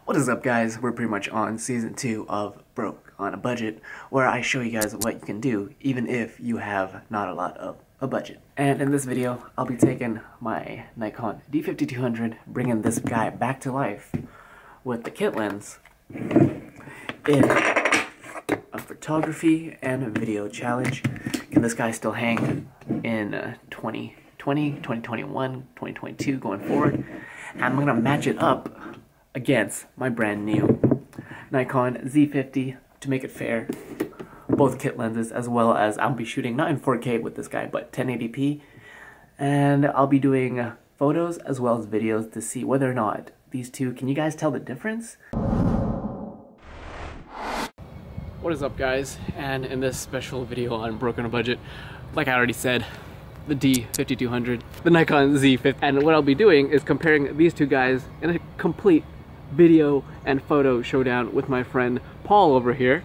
What is up, guys? We're pretty much on season 2 of Broke on a Budget, where I show you guys what you can do even if you have not a lot of a budget. And in this video, I'll be taking my Nikon D5200, bringing this guy back to life with the kit lens in a photography and a video challenge. Can this guy still hang in 2020, 2021, 2022 going forward? And I'm gonna match it up against my brand new Nikon Z50 to make it fair. Both kit lenses, as well as I'll be shooting not in 4K with this guy, but 1080p. And I'll be doing photos as well as videos to see whether or not these two, can you guys tell the difference? What is up, guys? And in this special video on Broke on a Budget, like I already said, the D5200, the Nikon Z50. And what I'll be doing is comparing these two guys in a complete video and photo showdown with my friend Paul over here.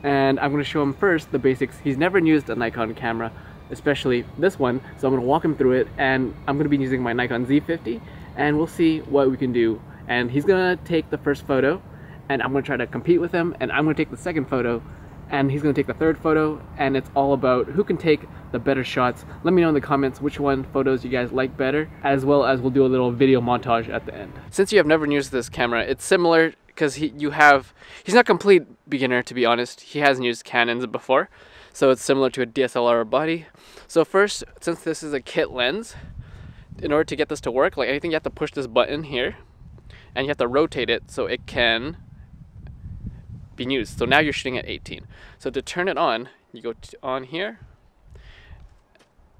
And I'm going to show him first the basics. He's never used a Nikon camera, especially this one, so I'm going to walk him through it, and I'm going to be using my Nikon Z50, and we'll see what we can do. And he's going to take the first photo, and I'm going to try to compete with him, and I'm going to take the second photo, and he's going to take the third photo, and it's all about who can take the better shots. Let me know in the comments which photos you guys like better, as well as we'll do a little video montage at the end. Since you have never used this camera, it's similar because he's not complete beginner, to be honest. He hasn't used Canons before, so it's similar to a DSLR body. So first, since this is a kit lens, in order to get this to work, like anything, you have to push this button here, and you have to rotate it so it can be used. So now you're shooting at 18. So to turn it on, you go on here,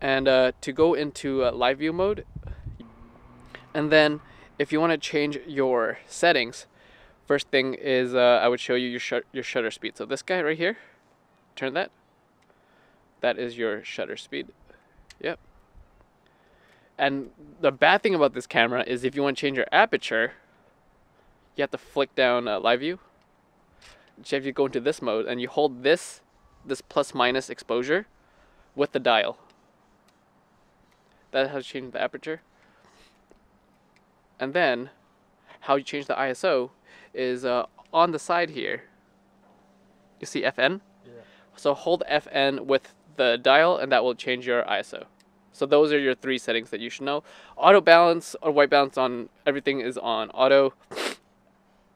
and to go into live view mode, and then if you want to change your settings, first thing is I would show you your shutter speed. So this guy right here, turn that. That is your shutter speed. Yep. And the bad thing about this camera is if you want to change your aperture, you have to flick down live view. So if you go into this mode and you hold this plus minus exposure with the dial. That's how you change the aperture. And then how you change the ISO is on the side here. You see FN? Yeah. So hold FN with the dial and that will change your ISO. So those are your three settings that you should know. Auto balance or white balance on everything is on auto.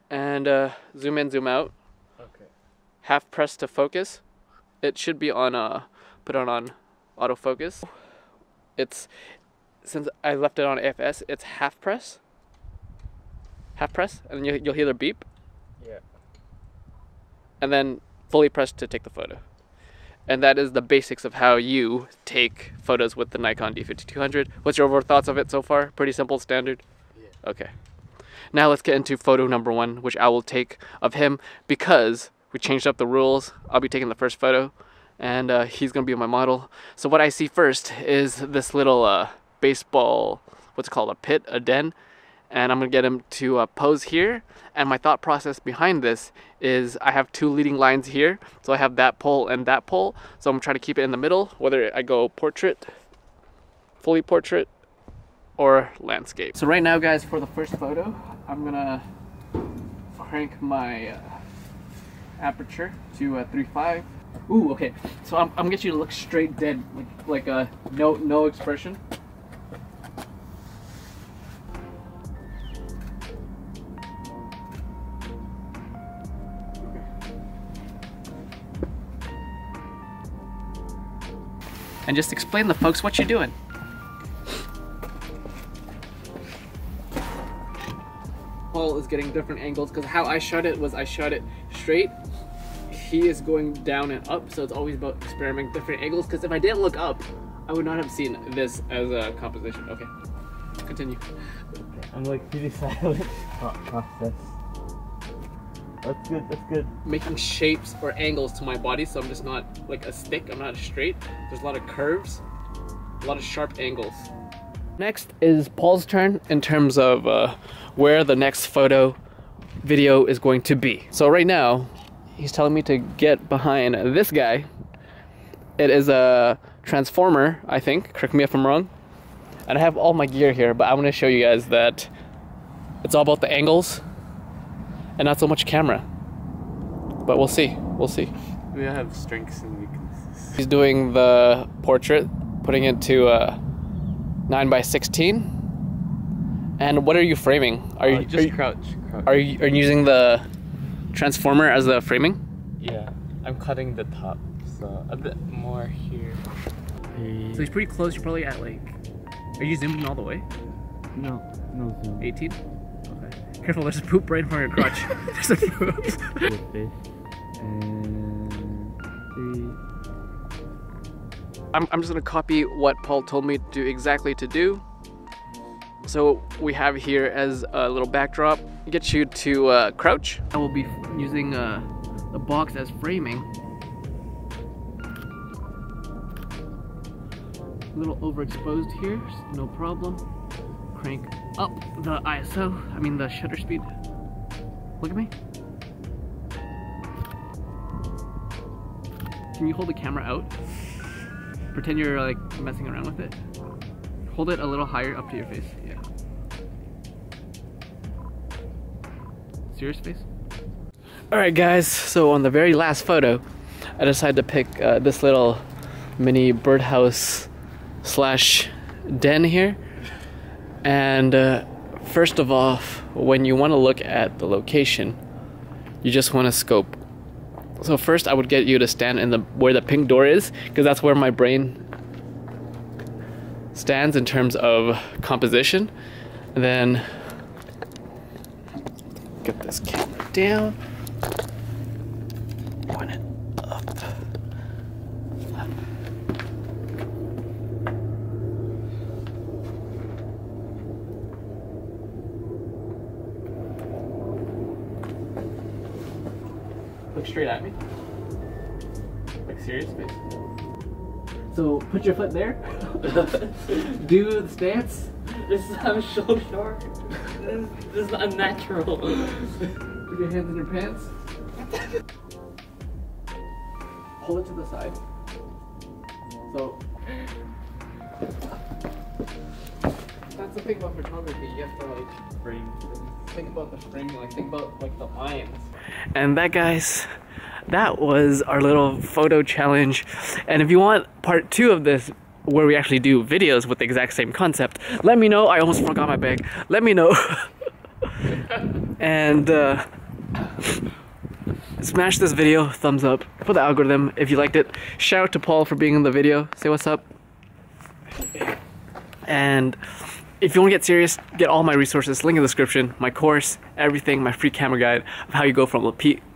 And zoom in, zoom out. Okay. Half press to focus. It should be on put on autofocus. It's, since I left it on AFS, it's half press, and you'll hear the beep. Yeah. And then fully press to take the photo. And that is the basics of how you take photos with the Nikon D5200. What's your overall thoughts of it so far? Pretty simple, standard? Yeah. Okay. Now let's get into photo number 1, which I will take of him because we changed up the rules. I'll be taking the first photo, and he's gonna be my model. So what I see first is this little baseball, what's it called, a pit, a den, and I'm gonna get him to pose here. And my thought process behind this is I have two leading lines here, so I have that pole and that pole, so I'm trying to keep it in the middle, whether I go portrait, fully portrait, or landscape. So right now, guys, for the first photo, I'm gonna crank my aperture to 3.5. Ooh, okay. So I'm gonna get you to look straight dead, like no expression. And just explain to folks what you're doing. Paul is getting different angles because how I shot it was I shot it straight. He is going down and up, so it's always about experimenting different angles, because if I didn't look up, I would not have seen this as a composition. Okay, continue. I'm like pretty silent. Thought process. That's good, that's good. Making shapes or angles to my body, so I'm just not like a stick, I'm not straight. There's a lot of curves, a lot of sharp angles. Next is Paul's turn in terms of where the next video is going to be. So right now, he's telling me to get behind this guy. It is a transformer, I think, correct me if I'm wrong. And I have all my gear here, but I'm gonna show you guys that it's all about the angles and not so much camera. But we'll see. We'll see. We have strengths and weaknesses. He's doing the portrait, putting it to 9:16. And what are you framing? Crouch. Are you using the transformer as the framing? Yeah, I'm cutting the top, so a bit more here. So he's pretty close. You're probably at like. Are you zooming all the way? No zoom. 18. Okay. Careful, there's a poop right in front of your crotch. There's a poop. I'm just gonna copy what Paul told me to do exactly to do. So we have here as a little backdrop, get you to crouch. I will be using the box as framing. A little overexposed here, no problem. Crank up the ISO, I mean the shutter speed. Look at me. Can you hold the camera out? Pretend you're like messing around with it. Hold it a little higher up to your face, yeah. Serious face? Alright guys, so on the very last photo, I decided to pick this little mini birdhouse slash den here. And first of all, when you want to look at the location, you just want to scope. So first I would get you to stand in where the pink door is, because that's where my brain stands in terms of composition. And then get this camera down, point it up. Look straight at me. Like serious face. So put your foot there. Do the stance. I'm so short. This is unnatural. Put your hands in your pants. Pull it to the side. So that's the thing about photography. You have to like frame. Think about the framing. Like think about like the lines. And that, guys, that was our little photo challenge. And if you want part 2 of this, where we actually do videos with the exact same concept, let me know. I almost forgot my bag. Let me know. And smash this video, thumbs up for the algorithm if you liked it. Shout out to Paul for being in the video. Say what's up. And if you want to get serious, get all my resources, link in the description, my course, everything, my free camera guide of how you go from a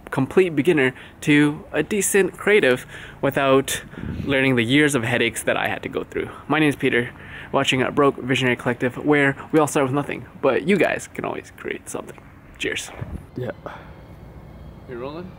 complete beginner to a decent creative without learning the years of headaches that I had to go through. My name is Peter, watching at Broke Visionary Collective, where we all start with nothing, but you guys can always create something. Cheers. Yeah. You rolling?